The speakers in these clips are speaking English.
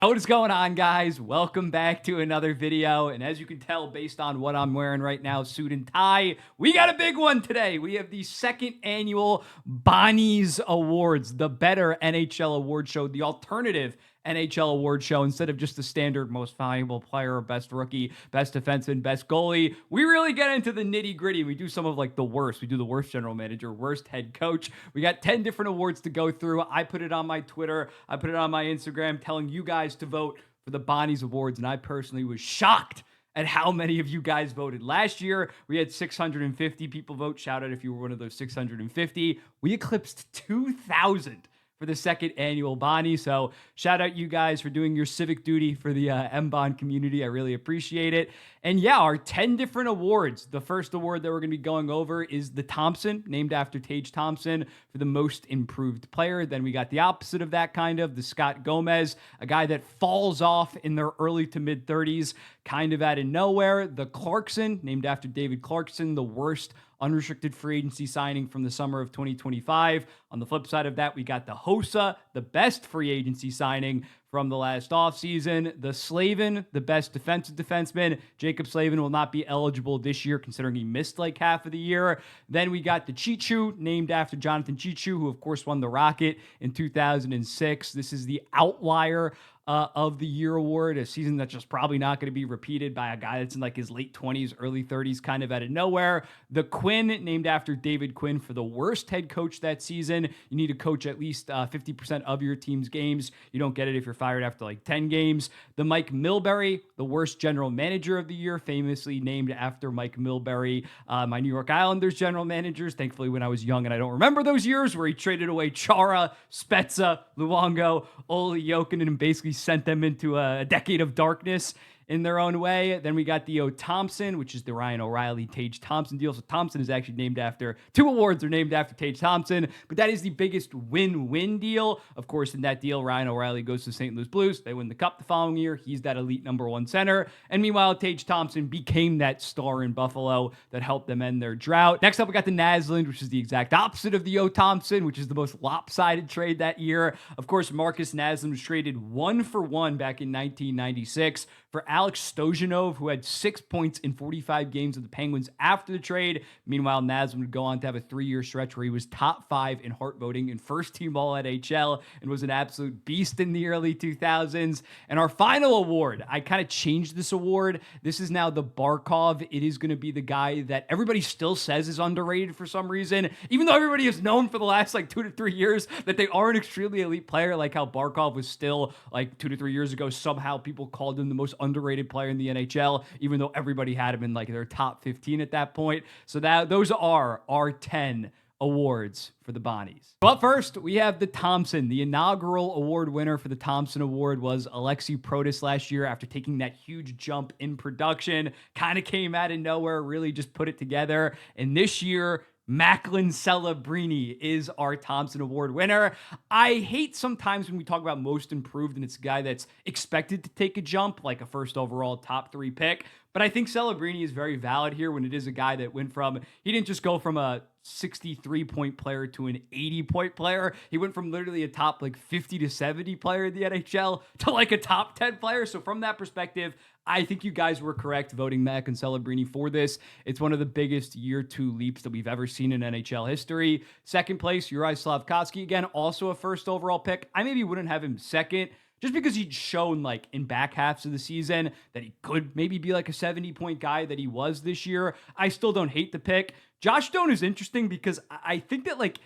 What is going on, guys? Welcome back to another video. And as you can tell, based on what I'm wearing right now, suit and tie, we got a big one today. We have the second annual Bonnys Awards, the better NHL award show, the alternative NHL award show instead of just the standard most valuable player, best rookie, best defenseman, best goalie. We really get into the nitty gritty. We do some of like the worst. We do the worst general manager, worst head coach. We got 10 different awards to go through. I put it on my Twitter. I put it on my Instagram telling you guys to vote for the Bonnys Awards. And I personally was shocked at how many of you guys voted. Last year, we had 650 people vote. Shout out if you were one of those 650. We eclipsed 2,000 for the second annual Bonnie. So shout out you guys for doing your civic duty for the M-Bond community. I really appreciate it. And yeah, our 10 different awards. The first award that we're going to be going over is the Thompson, named after Tage Thompson, for the most improved player. Then we got the opposite of that, kind of, the Scott Gomez, a guy that falls off in their early to mid 30s, kind of out of nowhere. The Clarkson, named after David Clarkson, the worst unrestricted free agency signing from the summer of 2025. On the flip side of that, we got the Hossa, the best free agency signing from the last offseason. The Slavin, the best defensive defenseman. Jacob Slavin will not be eligible this year considering he missed like half of the year. Then we got the Cheechoo, named after Jonathan Cheechoo, who of course won the Rocket in 2006. This is the outlier of the year award, a season that's just probably not going to be repeated by a guy that's in like his late 20s, early 30s, kind of out of nowhere. The Quinn, named after David Quinn, for the worst head coach that season. You need to coach at least 50% of your team's games. You don't get it if you're fired after like 10 games. The Mike Milbury, the worst general manager of the year, famously named after Mike Milbury, my New York Islanders general managers. Thankfully, when I was young and I don't remember those years where he traded away Chara, Spezza, Luongo, Olli Jokinen, and basically sent them into a decade of darkness in their own way. Then we got the Thompson, which is the Ryan O'Reilly, Tage Thompson deal. So Thompson is actually named after, two awards are named after Tage Thompson, but that is the biggest win-win deal. Of course, in that deal, Ryan O'Reilly goes to St. Louis Blues. They win the cup the following year. He's that elite number one center. And meanwhile, Tage Thompson became that star in Buffalo that helped them end their drought. Next up, we got the Naslund, which is the exact opposite of the Thompson, which is the most lopsided trade that year. Of course, Marcus Naslund was traded 1-for-1 back in 1996 for Alex Stojanov, who had 6 points in 45 games with the Penguins after the trade. Meanwhile, Naslund would go on to have a 3-year stretch where he was top 5 in Hart voting and first team all NHL and was an absolute beast in the early 2000s. And our final award, I kind of changed this award. This is now the Barkov. It is going to be the guy that everybody still says is underrated for some reason, even though everybody has known for the last like 2 to 3 years that they are an extremely elite player, like how Barkov was still like 2 to 3 years ago. Somehow people called him the most underrated player in the NHL, even though everybody had him in like their top 15 at that point. So those are our 10 awards for the Bonnys. But first, we have the Thompson. The inaugural award winner for the Thompson Award was Alexi Protas last year after taking that huge jump in production. Kind of came out of nowhere, really just put it together. And this year, Macklin Celebrini is our Thompson Award winner. I hate sometimes when we talk about most improved and it's a guy that's expected to take a jump, like a first overall top 3 pick. But I think Celebrini is very valid here when it is a guy that went from, he didn't just go from a 63-point player to an 80-point player. He went from literally a top like 50 to 70 player in the NHL to like a top 10 player. So from that perspective, I think you guys were correct voting Mac and Celebrini for this. It's one of the biggest year 2 leaps that we've ever seen in NHL history. Second place, Uri Slavkovsky, again, also a first overall pick. I maybe wouldn't have him second, just because he'd shown like in back halves of the season that he could maybe be like a 70-point guy that he was this year. I still don't hate the pick. Josh Doan is interesting because I think that like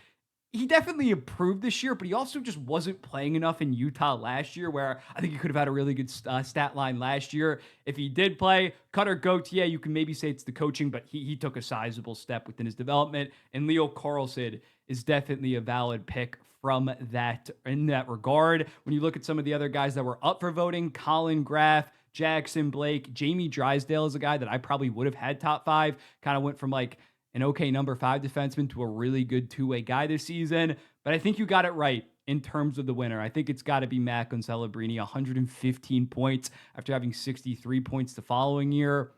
he definitely improved this year, but he also just wasn't playing enough in Utah last year, where I think he could have had a really good stat line last year. If he did play, Cutter Gauthier, you can maybe say it's the coaching, but he took a sizable step within his development. And Leo Carlson is definitely a valid pick from that in that regard. When you look at some of the other guys that were up for voting, Colin Graff, Jackson Blake, Jamie Drysdale is a guy that I probably would have had top 5, kind of went from like an okay number 5 defenseman to a really good 2-way guy this season. But I think you got it right in terms of the winner. I think it's got to be Macklin Celebrini, 115 points after having 63 points the following year.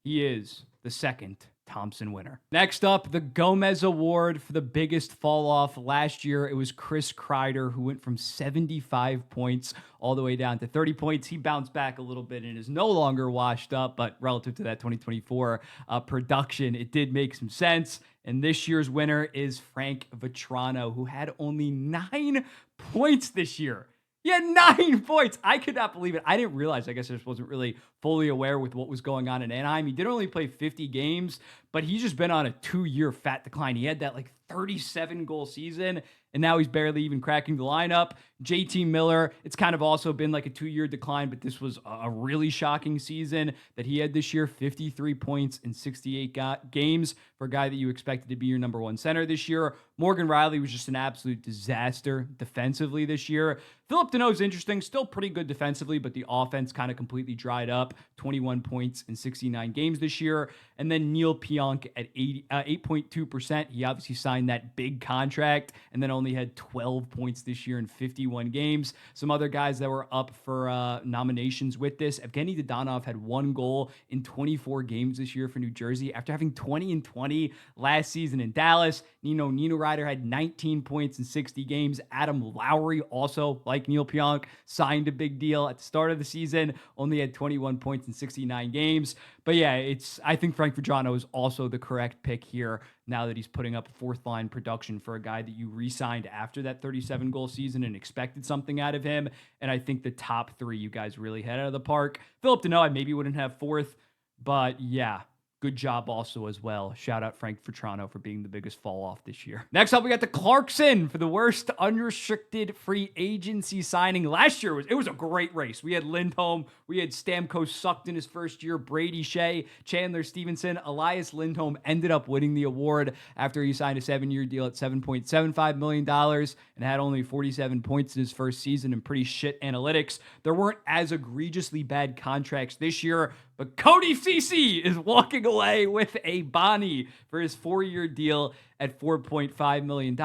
He is the second Thompson winner. Next up, the Gomez Award for the biggest fall off last year. It was Chris Kreider, who went from 75 points all the way down to 30 points. He bounced back a little bit and is no longer washed up, but relative to that 2024 production, it did make some sense. And this year's winner is Frank Vetrano, who had only 9 points this year. He had 9 points. I could not believe it. I didn't realize. I guess I just wasn't really fully aware with what was going on in Anaheim. He did only play 50 games, but he's just been on a 2-year fat decline. He had that like 37 goal season, and now he's barely even cracking the lineup. JT Miller, it's kind of also been like a 2-year decline, but this was a really shocking season that he had this year. 53 points in 68 games for a guy that you expected to be your number one center this year. Morgan Riley was just an absolute disaster defensively this year. Philip Deneau's interesting, still pretty good defensively, but the offense kind of completely dried up. 21 points in 69 games this year. And then Neil Pionk at 8.2%. He obviously signed that big contract and then only had 12 points this year in 51 games. Some other guys that were up for nominations with this. Evgeny Dodonov had 1 goal in 24 games this year for New Jersey after having 20 and 20 last season in Dallas. Nino Ryder had 19 points in 60 games. Adam Lowry, also like Neil Pionk, signed a big deal at the start of the season, only had 21 points in 69 games. But yeah, I think Frank Vetrano is also the correct pick here now that he's putting up fourth line production for a guy that you re-signed after that 37 goal season and expected something out of him. And I think the top 3 you guys really hit out of the park. Philip Deneau, I maybe wouldn't have 4th, but yeah. Good job also as well. Shout out Frank Vetrano for being the biggest fall off this year. Next up, we got the Clarkson for the worst unrestricted free agency signing. Last year, it was a great race. We had Lindholm. We had Stamkos sucked in his first year. Brady Shea, Chandler Stevenson. Elias Lindholm ended up winning the award after he signed a 7-year deal at $7.75 million and had only 47 points in his first season and pretty shit analytics. There weren't as egregiously bad contracts this year, but Cody Ceci is walking away with a Bonnie for his 4-year deal at $4.5 million.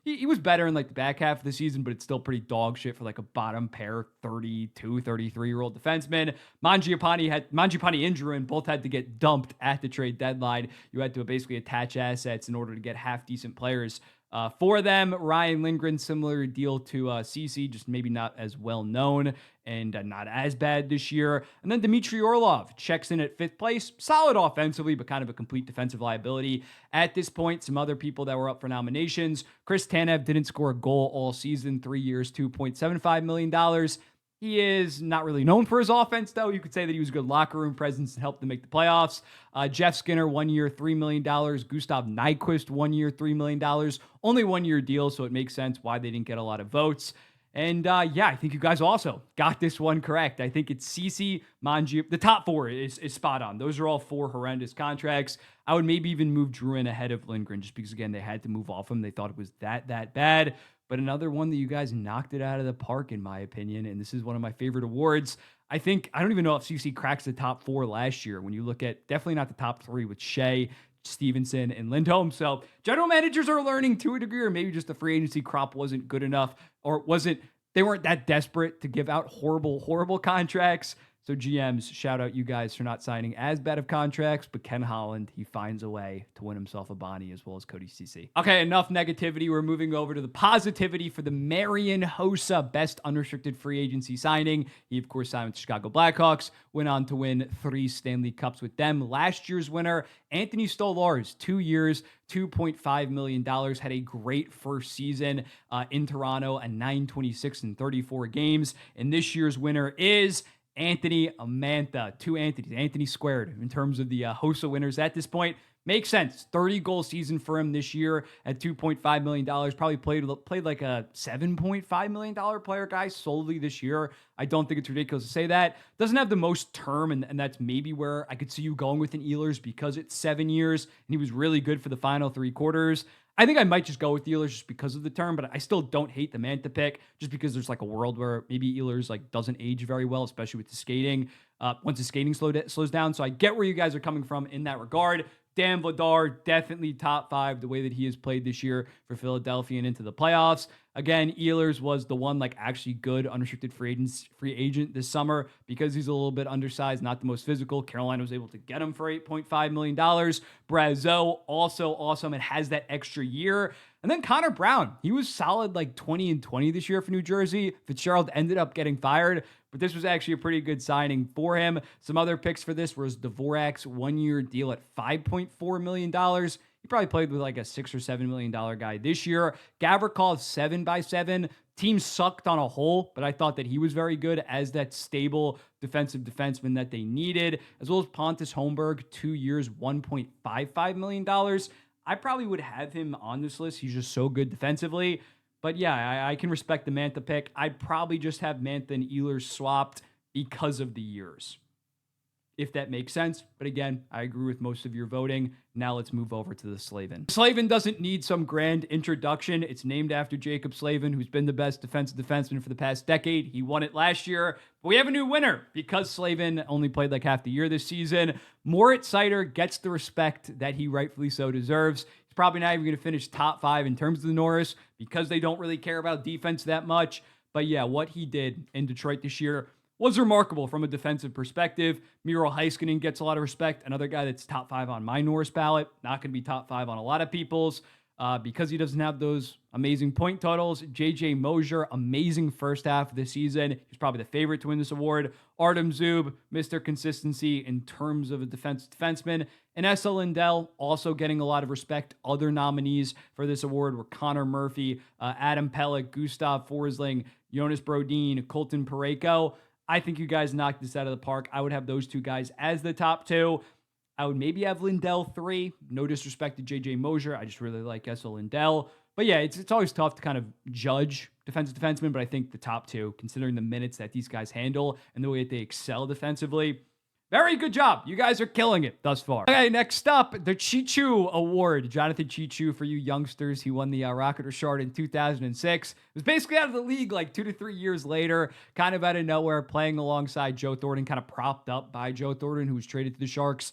He was better in like the back half of the season, but it's still pretty dog shit for like a bottom pair 32, 33-year-old defenseman. Mangiapane and Drouin both had to get dumped at the trade deadline. You had to basically attach assets in order to get half decent players for them. Ryan Lindgren, similar deal to CC, just maybe not as well known and not as bad this year. And then Dmitry Orlov checks in at 5th place. Solid offensively, but kind of a complete defensive liability. At this point, some other people that were up for nominations. Chris Tanev didn't score a goal all season, 3 years, $2.75 million. He is not really known for his offense, though. You could say that he was a good locker room presence and helped them make the playoffs. Jeff Skinner, 1 year, $3 million. Gustav Nyquist, 1 year, $3 million. Only 1-year deal, so it makes sense why they didn't get a lot of votes. And yeah, I think you guys also got this one correct. I think it's Ceci, Mangi. The top 4 is spot on. Those are all 4 horrendous contracts. I would maybe even move Drouin ahead of Lindgren just because, again, they had to move off him. They thought it was that bad. But another one that you guys knocked it out of the park, in my opinion, and this is one of my favorite awards. I don't even know if CC cracks the top 4 last year when you look at definitely not the top 3 with Shea, Stevenson, and Lindholm. So general managers are learning to a degree, or maybe just the free agency crop wasn't good enough, or they weren't that desperate to give out horrible contracts. So GMs, shout out you guys for not signing as bad of contracts, but Ken Holland, he finds a way to win himself a Bonnie as well as Cody Ceci. Okay, enough negativity. We're moving over to the positivity for the Marian Hossa best unrestricted free agency signing. He, of course, signed with the Chicago Blackhawks, went on to win 3 Stanley Cups with them. Last year's winner, Anthony Stolarz, 2 years, $2.5 million, had a great first season in Toronto, a .926 in 34 games. And this year's winner is Anthony Amantha, 2 Anthonys, Anthony squared in terms of the Hossa winners at this point. Makes sense. 30-goal season for him this year at $2.5 million. Probably played like a $7.5 million player guy solely this year. I don't think it's ridiculous to say that. Doesn't have the most term, and that's maybe where I could see you going with an Ehlers because it's 7 years, and he was really good for the final 3 quarters. I think I might just go with Ehlers just because of the term, but I still don't hate the Manta pick just because there's like a world where maybe Ehlers like doesn't age very well, especially with the skating. Once the skating slows down. So I get where you guys are coming from in that regard. Dan Vladar, definitely top 5 the way that he has played this year for Philadelphia and into the playoffs. Again, Ehlers was the one like actually good unrestricted free agent this summer because he's a little bit undersized, not the most physical. Carolina was able to get him for $8.5 million. Brazeau, also awesome and has that extra year. And then Connor Brown, he was solid like 20-20 this year for New Jersey. Fitzgerald ended up getting fired, but this was actually a pretty good signing for him. Some other picks for this was Dvorak's one-year deal at $5.4 million. He probably played with like a $6 or $7 million guy this year. Gavrikov 7x7. Team sucked on a whole, but I thought that he was very good as that stable defensive defenseman that they needed, as well as Pontus Holmberg, 2 years, $1.55 million. I probably would have him on this list. He's just so good defensively. But yeah, I can respect the Mantha pick. I'd probably just have Mantha and Ehlers swapped because of the years, if that makes sense. But again, I agree with most of your voting. Now let's move over to the Slavin. Slavin doesn't need some grand introduction. It's named after Jacob Slavin, who's been the best defensive defenseman for the past decade. He won it last year, but we have a new winner because Slavin only played like half the year this season. Moritz Seider gets the respect that he rightfully so deserves. He's probably not even going to finish top 5 in terms of the Norris because they don't really care about defense that much. But yeah, what he did in Detroit this year was remarkable from a defensive perspective. Miro Heiskanen gets a lot of respect. Another guy that's top 5 on my Norris ballot. Not going to be top 5 on a lot of people's because he doesn't have those amazing point totals. JJ Mosier, amazing first half of the season. He's probably the favorite to win this award. Artem Zub, Mr. Consistency in terms of a defenseman. And Esa Lindell also getting a lot of respect. Other nominees for this award were Connor Murphy, Adam Pelech, Gustav Forsling, Jonas Brodin, Colton Parayko. I think you guys knocked this out of the park. I would have those two guys as the top 2. I would maybe have Lindell 3. No disrespect to JJ Mosier. I just really like Esa Lindell. But yeah, it's always tough to kind of judge defensive defensemen, but I think the top 2, considering the minutes that these guys handle and the way that they excel defensively, very good job. You guys are killing it thus far. Okay, next up, the Cheechoo Award. Jonathan Cheechoo, for you youngsters, he won the Rocket Richard in 2006. It was basically out of the league like 2 to 3 years later, kind of out of nowhere, playing alongside Joe Thornton, kind of propped up by Joe Thornton, who was traded to the Sharks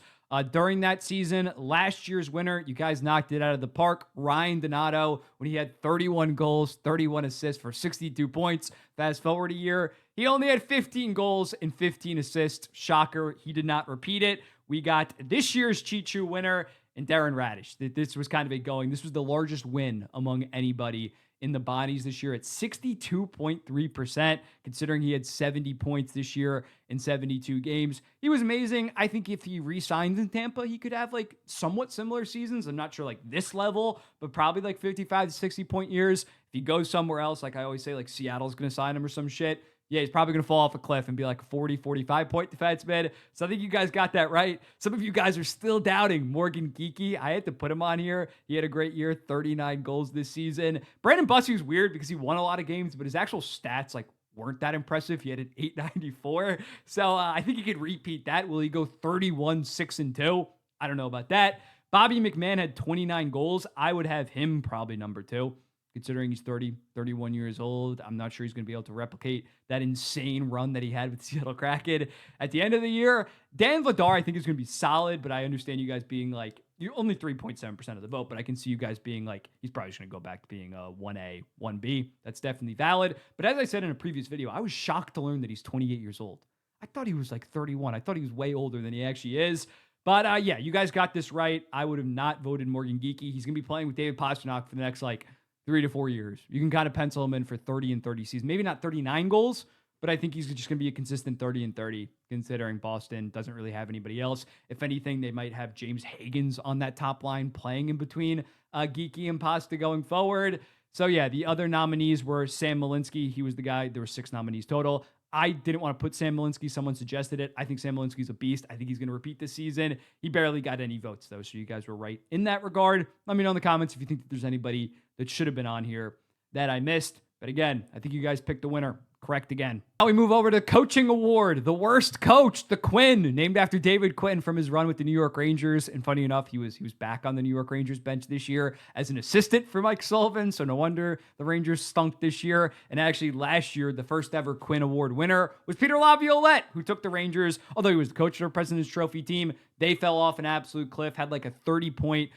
during that season. Last year's winner, you guys knocked it out of the park. Ryan Donato, when he had 31 goals, 31 assists for 62 points. Fast forward a year, he only had 15 goals and 15 assists. Shocker, he did not repeat it. We got this year's Cheechoo winner and Darren Radish. This was kind of a going. This was the largest win among anybody in the Bonnys this year at 62.3%, considering he had 70 points this year in 72 games. He was amazing. I think if he re-signs in Tampa, he could have like somewhat similar seasons. I'm not sure like this level, but probably like 55 to 60 point years. If he goes somewhere else, like I always say, like Seattle's going to sign him or some shit, yeah, he's probably going to fall off a cliff and be like a 40, 45 point defenseman. So I think you guys got that right. Some of you guys are still doubting Morgan Geekie. I had to put him on here. He had a great year, 39 goals this season. Brandon Bussy's weird because he won a lot of games, but his actual stats like weren't that impressive. He had an 894. So I think he could repeat that. Will he go 31, 6-2? I don't know about that. Bobby McMahon had 29 goals. I would have him probably number 2. Considering he's 30, 31 years old. I'm not sure he's going to be able to replicate that insane run that he had with Seattle Kraken at the end of the year. Dan Vladar, I think, is going to be solid, but I understand you guys being like, you're only 3.7% of the vote, but I can see you guys being like, he's probably just going to go back to being a 1A, 1B. That's definitely valid. But as I said in a previous video, I was shocked to learn that he's 28 years old. I thought he was like 31. I thought he was way older than he actually is. But yeah, you guys got this right. I would have not voted Morgan Geekie. He's going to be playing with David Pastrnak for the next like 3 to 4 years. You can kind of pencil him in for 30 and 30 seasons. Maybe not 39 goals, but I think he's just going to be a consistent 30 and 30, considering Boston doesn't really have anybody else. If anything, they might have James Higgins on that top line playing in between Geekie and Pasta going forward. So yeah, the other nominees were Sam Malinsky. He was the guy. There were 6 nominees total. I didn't want to put Sam Malinsky. Someone suggested it. I think Sam Malinsky's a beast. I think he's going to repeat this season. He barely got any votes, though, so you guys were right in that regard. Let me know in the comments if you think that there's anybody that should have been on here that I missed. But again, I think you guys picked the winner. Correct again. Now we move over to Coaching Award. The worst coach, the Quinn, named after David Quinn from his run with the New York Rangers. And funny enough, he was back on the New York Rangers bench this year as an assistant for Mike Sullivan. So no wonder the Rangers stunk this year. And actually last year, the first ever Quinn Award winner was Peter Laviolette, who took the Rangers, although he was the coach of their President's Trophy team. They fell off an absolute cliff, had like a 30-point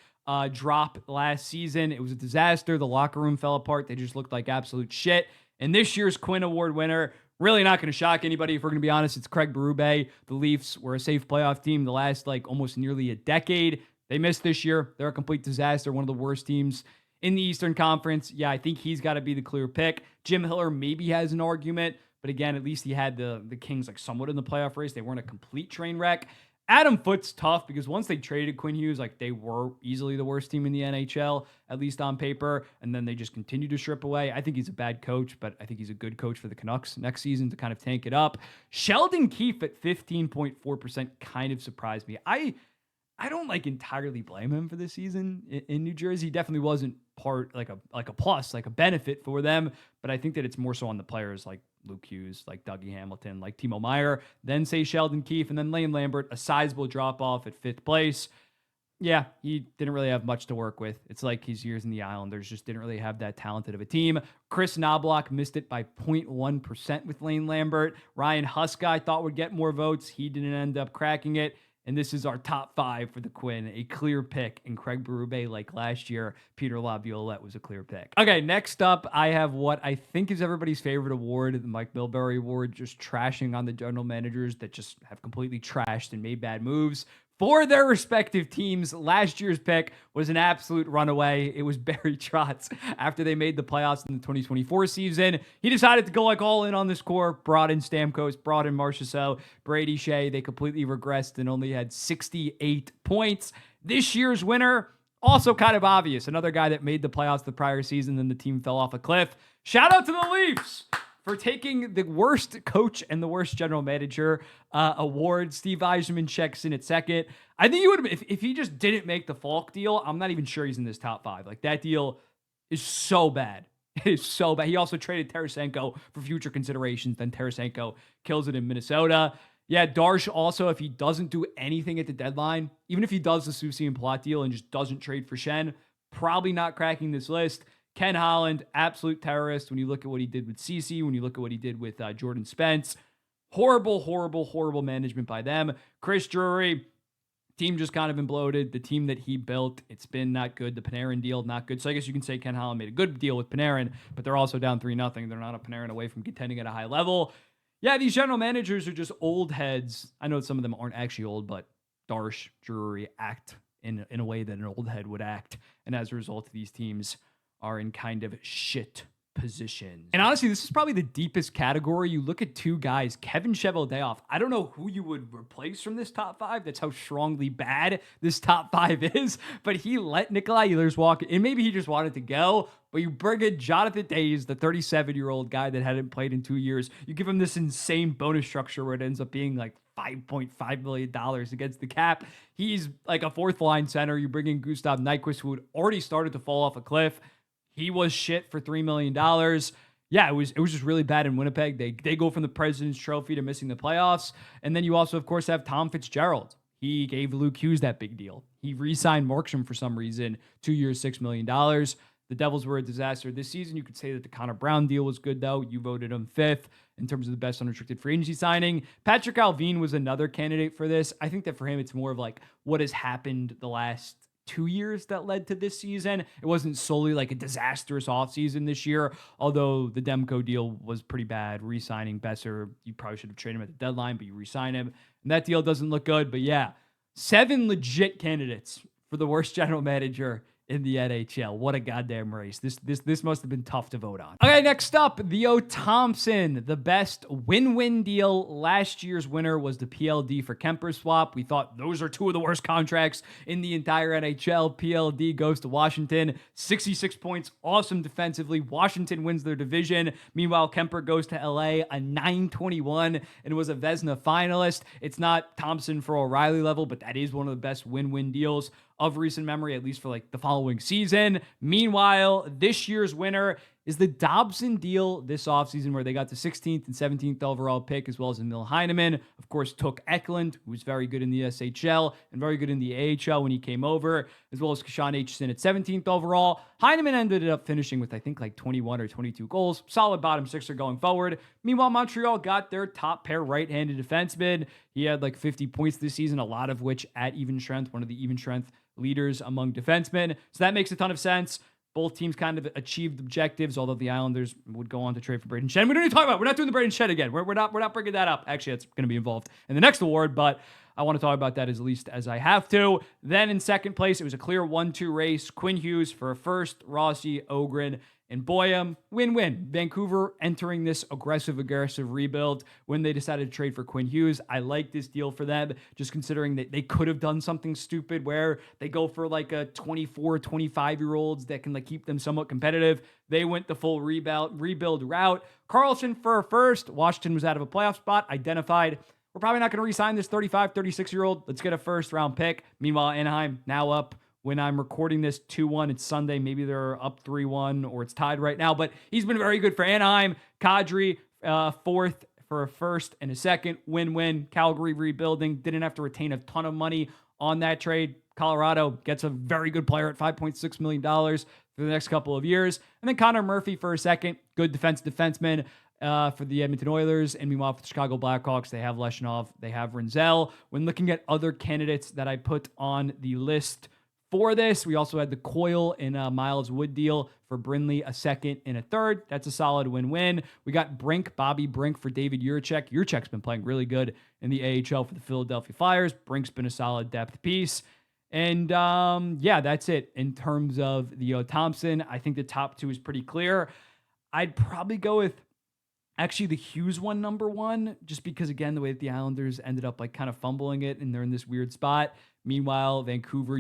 drop last season. It was a disaster. The locker room fell apart. They just looked like absolute shit. And this year's Quinn Award winner, really not going to shock anybody if we're going to be honest. It's Craig Berube. The Leafs were a safe playoff team the last almost nearly a decade. They missed this year. They're a complete disaster. One of the worst teams in the Eastern Conference. Yeah, I think he's got to be the clear pick. Jim Hiller maybe has an argument, but again, at least he had the Kings somewhat in the playoff race. They weren't a complete train wreck. Adam Foote's tough because once they traded Quinn Hughes, they were easily the worst team in the NHL, at least on paper, and then they just continued to strip away. I think he's a bad coach, but I think he's a good coach for the Canucks next season to kind of tank it up. Sheldon Keefe at 15.4% kind of surprised me. I don't entirely blame him for this season in New Jersey. He definitely wasn't part a plus, a benefit for them. But I think that it's more so on the players like Luke Hughes, like Dougie Hamilton, like Timo Meier, then say Sheldon Keefe, and then Lane Lambert, a sizable drop off at 5th place. Yeah, he didn't really have much to work with. It's like his years in the Islanders just didn't really have that talented of a team. Chris Knobloch missed it by 0.1% with Lane Lambert. Ryan Huska I thought would get more votes. He didn't end up cracking it. And this is our top 5 for the Quinn, a clear pick. And Craig Berube, like last year, Peter Laviolette was a clear pick. Okay, next up, I have what I think is everybody's favorite award, the Mike Milbury Award, just trashing on the general managers that just have completely trashed and made bad moves for their respective teams. Last year's pick was an absolute runaway. It was Barry Trotz. After they made the playoffs in the 2024 season, he decided to go all in on this core, brought in Stamkos, brought in Marchessault, Brady Shea. They completely regressed and only had 68 points. This year's winner, also kind of obvious. Another guy that made the playoffs the prior season, then the team fell off a cliff. Shout out to the Leafs for taking the worst coach and the worst general manager award. Steve Yzerman checks in at second. I think he would have, if he just didn't make the Falk deal, I'm not even sure he's in this top 5. That deal is so bad. It is so bad. He also traded Tarasenko for future considerations. Then Tarasenko kills it in Minnesota. Yeah, Darsh also, if he doesn't do anything at the deadline, even if he does the Soucy and Plot deal and just doesn't trade for Shen, probably not cracking this list. Ken Holland, absolute terrorist. When you look at what he did with Cece, when you look at what he did with Jordan Spence, horrible management by them. Chris Drury, team just kind of imploded. The team that he built, it's been not good. The Panarin deal, not good. So I guess you can say Ken Holland made a good deal with Panarin, but they're also down 3-0. They're not a Panarin away from contending at a high level. Yeah, these general managers are just old heads. I know some of them aren't actually old, but Darsh, Drury act in a way that an old head would act. And as a result, these teams are in kind of shit positions. And honestly, this is probably the deepest category. You look at 2 guys, Kevin Cheveldayoff. I don't know who you would replace from this top 5. That's how strongly bad this top 5 is. But he let Nikolai Ehlers walk, and maybe he just wanted to go. But you bring in Jonathan Toews, the 37-year-old guy that hadn't played in 2 years. You give him this insane bonus structure where it ends up being $5.5 million against the cap. He's a 4th-line center. You bring in Gustav Nyquist, who had already started to fall off a cliff. He was shit for $3 million. Yeah, it was just really bad in Winnipeg. They go from the President's Trophy to missing the playoffs. And then you also, of course, have Tom Fitzgerald. He gave Luke Hughes that big deal. He re-signed Markstrom for some reason, 2 years, $6 million. The Devils were a disaster this season. You could say that the Connor Brown deal was good, though. You voted him 5th in terms of the best unrestricted free agency signing. Patrick Alvin was another candidate for this. I think that for him, it's more of what has happened the last 2 years that led to this season. It wasn't solely a disastrous offseason this year, although the Demko deal was pretty bad. Re-signing Besser, you probably should have traded him at the deadline, but you re-sign him. And that deal doesn't look good. But yeah, 7 legit candidates for the worst general manager in the NHL. What a goddamn race. This must have been tough to vote on. Okay, next up, Theo Thompson, the best win-win deal. Last year's winner was the PLD for Kemper swap. We thought those are 2 of the worst contracts in the entire NHL. PLD goes to Washington, 66 points, awesome defensively. Washington wins their division. Meanwhile, Kemper goes to LA, a 921, and was a Vezina finalist. It's not Thompson for O'Reilly level, but that is one of the best win-win deals of recent memory, at least for the following season. Meanwhile, this year's winner, is the Dobson deal this offseason, where they got the 16th and 17th overall pick, as well as Emil Heineman. Of course, took Eklund, who was very good in the SHL and very good in the AHL when he came over, as well as Kashan Aitchison at 17th overall. Heineman ended up finishing with, I think, like 21 or 22 goals. Solid bottom sixer going forward. Meanwhile, Montreal got their top pair right-handed defenseman. He had like 50 points this season, a lot of which at even strength, one of the even strength leaders among defensemen. So that makes a ton of sense. Both teams kind of achieved objectives, although the Islanders would go on to trade for Braden Shen. We don't need to talk about it. We're not doing the Braden Shen again. We're not bringing that up. Actually, that's going to be involved in the next award, but I want to talk about that as least as I have to. Then in second place, it was a clear 1-2 race. Quinn Hughes for a first, Rossi, Ogren, and Boyum. Win-win. Vancouver entering this aggressive rebuild when they decided to trade for Quinn Hughes. I like this deal for them, just considering that they could have done something stupid where they go for like a 24, 25-year-olds that can like keep them somewhat competitive. They went the full rebuild route. Carlson for a first. Washington was out of a playoff spot. Identified, we're probably not going to re-sign this 35, 36-year-old. Let's get a first-round pick. Meanwhile, Anaheim now up. When I'm recording this 2-1, it's Sunday. Maybe they're up 3-1 or it's tied right now. But he's been very good for Anaheim. Kadri, fourth for a first and a second. Win-win. Calgary rebuilding. Didn't have to retain a ton of money on that trade. Colorado gets a very good player at $5.6 million for the next couple of years. And then Connor Murphy for a second. Good defenseman for the Edmonton Oilers. And meanwhile, for the Chicago Blackhawks, they have Leshinov. They have Renzel. When looking at other candidates that I put on the list for this, we also had the Coyle and Miles Wood deal for Brindley, a second and a third. That's a solid win-win. We got Bobby Brink for David Juracek. Juracek's been playing really good in the AHL for the Philadelphia Flyers. Brink's been a solid depth piece. And yeah, that's it in terms of the Thompson. I think the top two is pretty clear. I'd probably go with actually the Hughes one, number one, just because, again, the way that the Islanders ended up like kind of fumbling it and they're in this weird spot. Meanwhile, Vancouver,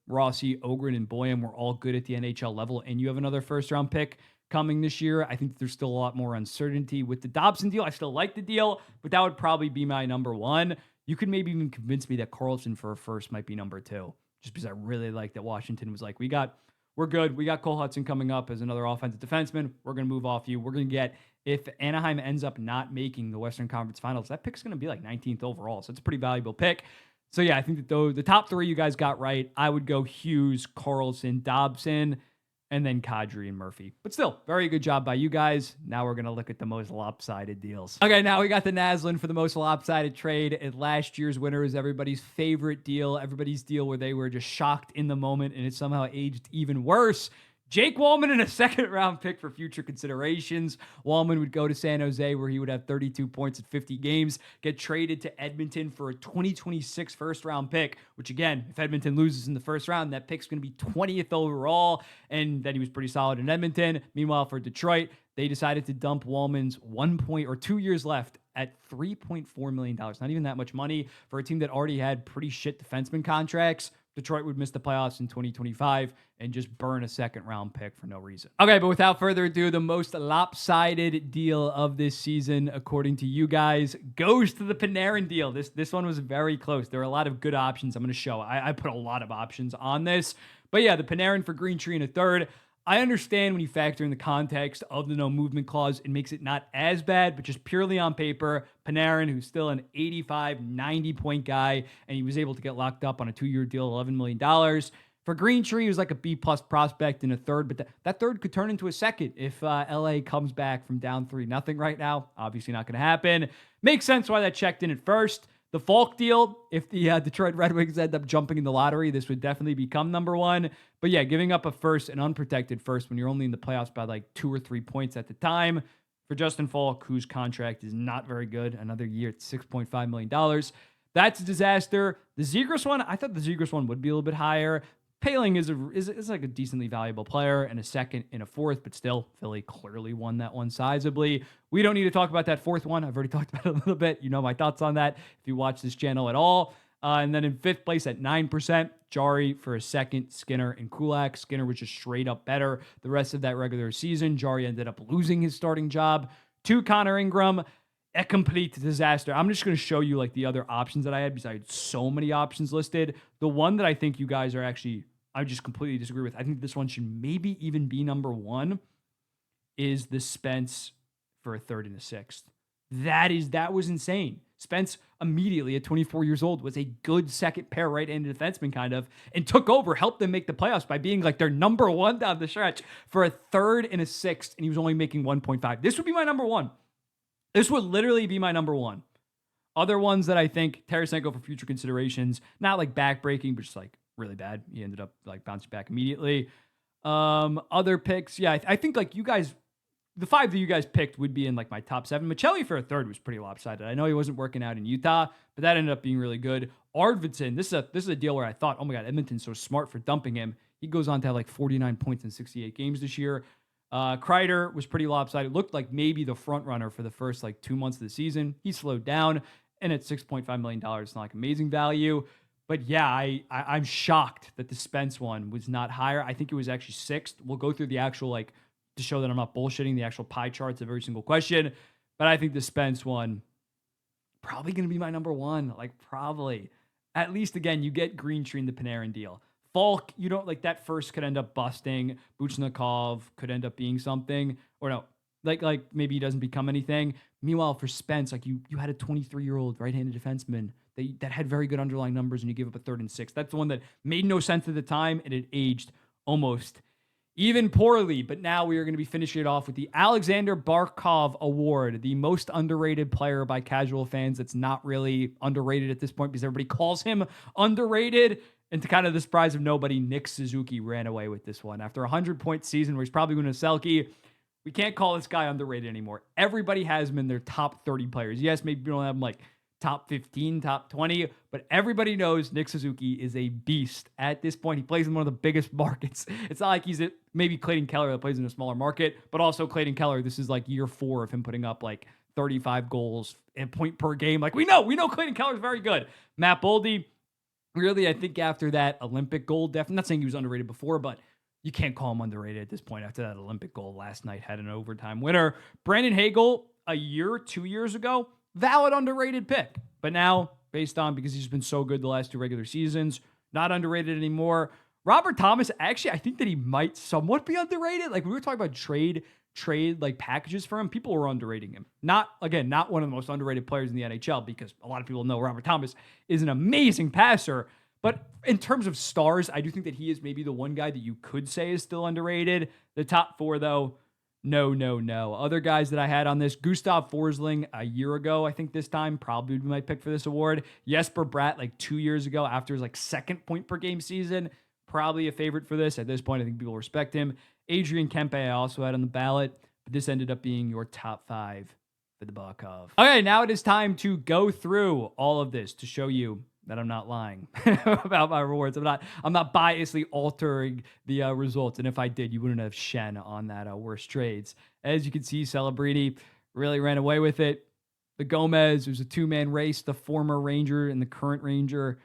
Rossi, Ogren, and Boyum were all good at the NHL level, and you have another first-round pick coming this year. I think there's still a lot more uncertainty with the Dobson deal. I still like the deal, but that would probably be my number one. You could maybe even convince me that Carlson for a first might be number two, just because I really like that Washington was like, we're good. We got Cole Hudson coming up as another offensive defenseman. We're going to move off you. We're going to get, if Anaheim ends up not making the Western Conference Finals, that pick's going to be like 19th overall. So it's a pretty valuable pick. So yeah, I think that the top three you guys got right. I would go Hughes, Carlson, Dobson, and then Kadri and Murphy. But still, very good job by you guys. Now we're going to look at the most lopsided deals. Okay, now we got the Naslund for the most lopsided trade. And last year's winner is everybody's favorite deal, everybody's deal where they were just shocked in the moment and it somehow aged even worse. Jake Walman and a second-round pick for future considerations. Walman would go to San Jose, where he would have 32 points at 50 games, get traded to Edmonton for a 2026 first-round pick, which, again, if Edmonton loses in the first round, that pick's going to be 20th overall, and then he was pretty solid in Edmonton. Meanwhile, for Detroit, they decided to dump Walman's 2 years left at $3.4 million. Not even that much money for a team that already had pretty shit defenseman contracts. Detroit would miss the playoffs in 2025 and just burn a second-round pick for no reason. Okay, but without further ado, the most lopsided deal of this season, according to you guys, goes to the Panarin deal. This one was very close. There are a lot of good options I'm going to show. I put a lot of options on this. But yeah, the Panarin for Green Tree in a third. I understand when you factor in the context of the no movement clause, it makes it not as bad, but just purely on paper, Panarin, who's still an 85, 90-point guy, and he was able to get locked up on a 2-year deal, $11 million. For Green Tree, he was like a B-plus prospect in a third, but that third could turn into a second if LA comes back from down 3-0 right now. Obviously not going to happen. Makes sense why that checked in at first. The Falk deal, if the Detroit Red Wings end up jumping in the lottery, this would definitely become number one. But yeah, giving up a first, an unprotected first, when you're only in the playoffs by like 2 or 3 points at the time, for Justin Falk, whose contract is not very good, another year at $6.5 million. That's a disaster. The Zegras one, I thought the Zegras one would be a little bit higher. Paling is like a decently valuable player and a second and a fourth, but still, Philly clearly won that one sizably. We don't need to talk about that fourth one. I've already talked about it a little bit. You know my thoughts on that if you watch this channel at all. And then in fifth place at 9%, Jari for a second, Skinner and Kulak. Skinner was just straight up better the rest of that regular season. Jari ended up losing his starting job to Connor Ingram. A complete disaster. I'm just going to show you like the other options that I had because I had so many options listed. The one that I think you guys are actually, I just completely disagree with. I think this one should maybe even be number one. is the Spence for a third and a sixth. That was insane. Spence immediately at 24 years old was a good second pair right-handed defenseman kind of, and took over, helped them make the playoffs by being like their number one down the stretch for a third and a sixth, and he was only making 1.5. This would be my number one. This would literally be my number one. Other ones that I think Tarasenko for future considerations, not like backbreaking, but just like really bad. He ended up like bouncing back immediately. Other picks, yeah, I think like you guys, the five that you guys picked would be in like my top seven. Michelli for a third was pretty lopsided. I know he wasn't working out in Utah, but that ended up being really good. Arvidsson, this is a deal where I thought, oh my God, Edmonton's so smart for dumping him. He goes on to have like 49 points in 68 games this year. Kreider was pretty lopsided. Looked like maybe the front runner for the first like 2 months of the season. He slowed down, and at $6.5 million, it's not like amazing value. But yeah, I'm shocked that the Spence one was not higher. I think it was actually sixth. We'll go through the actual like, to show that I'm not bullshitting, the actual pie charts of every single question. But I think the Spence one probably going to be my number one. Like probably. At least again, you get Greentree in the Panarin deal. Falk, you don't like that first could end up busting. Buchnikov could end up being something. Or no, like maybe he doesn't become anything. Meanwhile, for Spence, like you had a 23-year-old right-handed defenseman that had very good underlying numbers, and you give up a third and sixth. That's the one that made no sense at the time, and it aged almost even poorly. But now we are going to be finishing it off with the Alexander Barkov Award, the most underrated player by casual fans. That's not really underrated at this point because everybody calls him underrated. And to kind of the surprise of nobody, Nick Suzuki ran away with this one. After a 100-point season where he's probably going to Selke, we can't call this guy underrated anymore. Everybody has him in their top 30 players. Yes, maybe we don't have him like top 15, top 20, but everybody knows Nick Suzuki is a beast at this point. He plays in one of the biggest markets. It's not like he's maybe Clayton Keller that plays in a smaller market, but also Clayton Keller, this is like year 4 of him putting up like 35 goals and point per game. Like we know Clayton Keller is very good. Matt Boldy, really, I think after that Olympic gold, definitely not saying he was underrated before, but you can't call him underrated at this point after that Olympic goal last night, had an overtime winner. Brandon Hagel, 2 years ago, valid underrated pick. But now, because he's been so good the last 2 regular seasons, not underrated anymore. Robert Thomas, actually, I think that he might somewhat be underrated. Like we were talking about trade like packages for him. People were underrating him. Not one of the most underrated players in the NHL, because a lot of people know Robert Thomas is an amazing passer. But in terms of stars, I do think that he is maybe the one guy that you could say is still underrated. The top 4, though, no. Other guys that I had on this, Gustav Forsling a year ago, I think this time, probably would be my pick for this award. Jesper Bratt, like 2 years ago, after his like second point per game season, probably a favorite for this. At this point, I think people respect him. Adrian Kempe, I also had on the ballot, but this ended up being your top 5 for the Barkov. Okay, now it is time to go through all of this to show you that I'm not lying about my rewards. I'm not biasly altering the results. And if I did, you wouldn't have Shen on that worst trades. As you can see, Celebrini really ran away with it. The Gomez, it was a 2-man race. The former Ranger and the current Ranger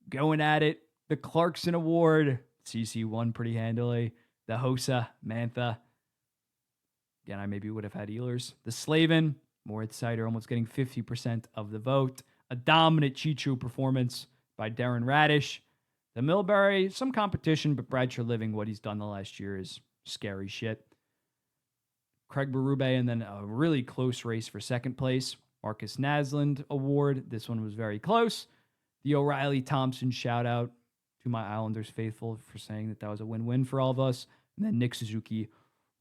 going at it. The Clarkson Award, CC won pretty handily. The Hossa, Mantha. Again, I maybe would have had Ehlers. The Slavin, Moritz Seider almost getting 50% of the vote. A dominant Cheechoo performance by Darren Radish. The Milbury, some competition, but Brad Living, what he's done the last year is scary shit. Craig Berube, and then a really close race for second place. Marcus Naslund Award. This one was very close. The O'Reilly Thompson shout out to my Islanders faithful for saying that was a win-win for all of us. And then Nick Suzuki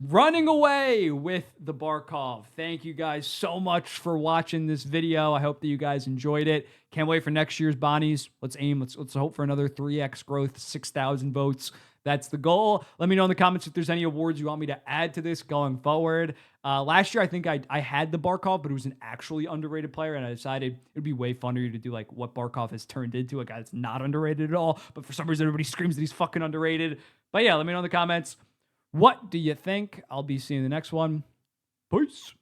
running away with the Barkov. Thank you guys so much for watching this video. I hope that you guys enjoyed it. Can't wait for next year's Bonnys. Let's hope for another 3x growth, 6,000 votes. That's the goal. Let me know in the comments if there's any awards you want me to add to this going forward. Last year, I think I had the Barkov, but it was an actually underrated player, and I decided it would be way funnier to do like what Barkov has turned into, a guy that's not underrated at all, but for some reason everybody screams that he's fucking underrated. But yeah, let me know in the comments. What do you think? I'll be seeing the next one. Peace.